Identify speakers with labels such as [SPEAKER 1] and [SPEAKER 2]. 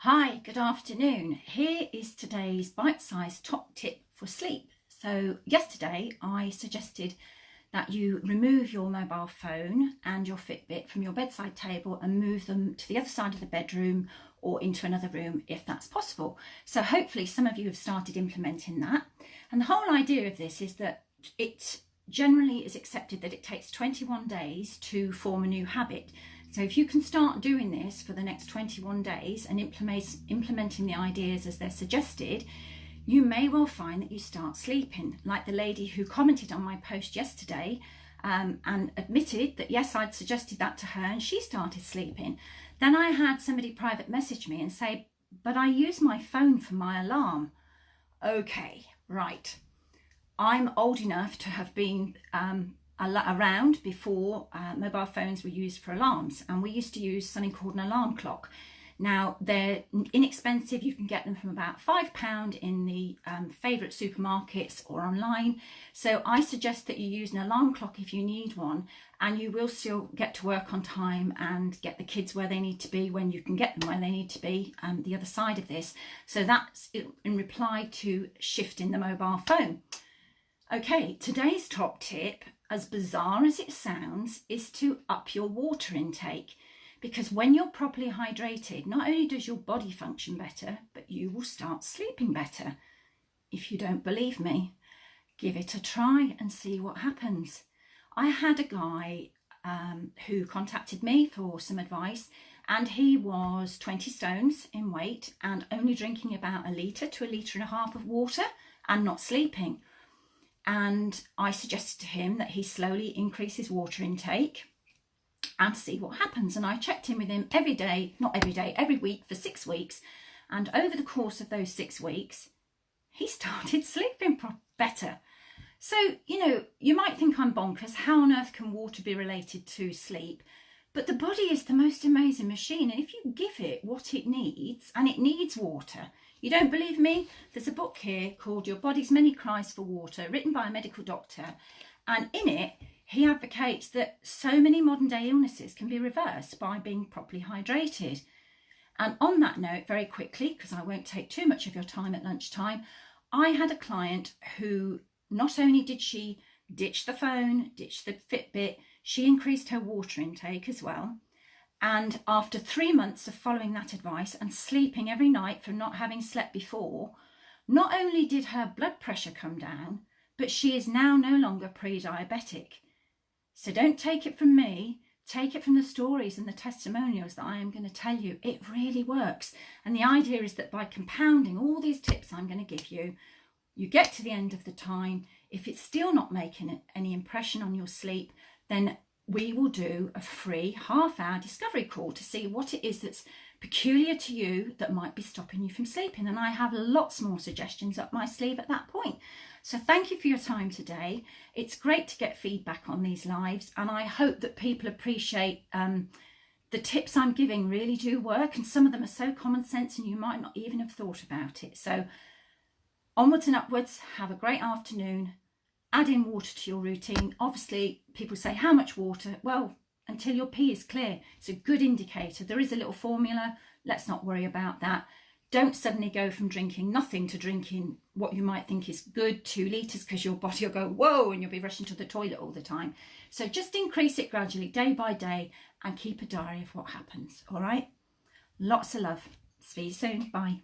[SPEAKER 1] Hi, good afternoon. Here is today's bite-sized top tip for sleep. So yesterday I suggested that you remove your mobile phone and your Fitbit from your bedside table and move them to the other side of the bedroom or into another room if that's possible. So hopefully some of you have started implementing that. And the whole idea of this is that it generally is accepted that it takes 21 days to form a new habit. So if you can start doing this for the next 21 days and implementing the ideas as they're suggested, you may well find that you start sleeping. Like the lady who commented on my post yesterday and admitted that yes, I'd suggested that to her and she started sleeping. Then I had somebody private message me and say, but I use my phone for my alarm. Okay, right. I'm old enough to have been around before mobile phones were used for alarms, and we used to use something called an alarm clock. Now they're inexpensive, you can get them from about £5 in the favourite supermarkets or online. So I suggest that you use an alarm clock if you need one, and you will still get to work on time and get the kids where they need to be when you can get them where they need to be, the other side of this. So that's in reply to shifting the mobile phone. Okay, today's top tip, as bizarre as it sounds, is to up your water intake, because when you're properly hydrated, not only does your body function better, but you will start sleeping better. If you don't believe me, give it a try and see what happens. I had a guy who contacted me for some advice, and he was 20 stones in weight and only drinking about 1 litre to 1.5 litres of water and not sleeping. And I suggested to him that he slowly increase his water intake and see what happens. And I checked in with him every day, not every day, every week for 6 weeks. And over the course of those 6 weeks, he started sleeping better. So, you know, you might think I'm bonkers. How on earth can water be related to sleep? But the body is the most amazing machine. And if you give it what it needs, and it needs water. You don't believe me? There's a book here called Your Body's Many Cries for Water, written by a medical doctor. And in it, he advocates that so many modern day illnesses can be reversed by being properly hydrated. And on that note, very quickly, because I won't take too much of your time at lunchtime, I had a client who not only did she ditch the phone, ditch the Fitbit, she increased her water intake as well. And after 3 months of following that advice and sleeping every night from not having slept before, not only did her blood pressure come down, but she is now no longer pre-diabetic. So don't take it from me, take it from the stories and the testimonials that I am going to tell you. It really works. And the idea is that by compounding all these tips I'm going to give you, you get to the end of the time. If it's still not making any impression on your sleep, then we will do a free half-hour discovery call to see what it is that's peculiar to you that might be stopping you from sleeping. And I have lots more suggestions up my sleeve at that point. So thank you for your time today. It's great to get feedback on these lives, and I hope that people appreciate the tips I'm giving really do work, and some of them are so common sense and you might not even have thought about it. So onwards and upwards, have a great afternoon. Add in water to your routine. Obviously, people say, how much water? Well, until your pee is clear. It's a good indicator. There is a little formula. Let's not worry about that. Don't suddenly go from drinking nothing to drinking what you might think is good, 2 litres, because your body will go, whoa, and you'll be rushing to the toilet all the time. So just increase it gradually, day by day, and keep a diary of what happens. All right? Lots of love. See you soon. Bye.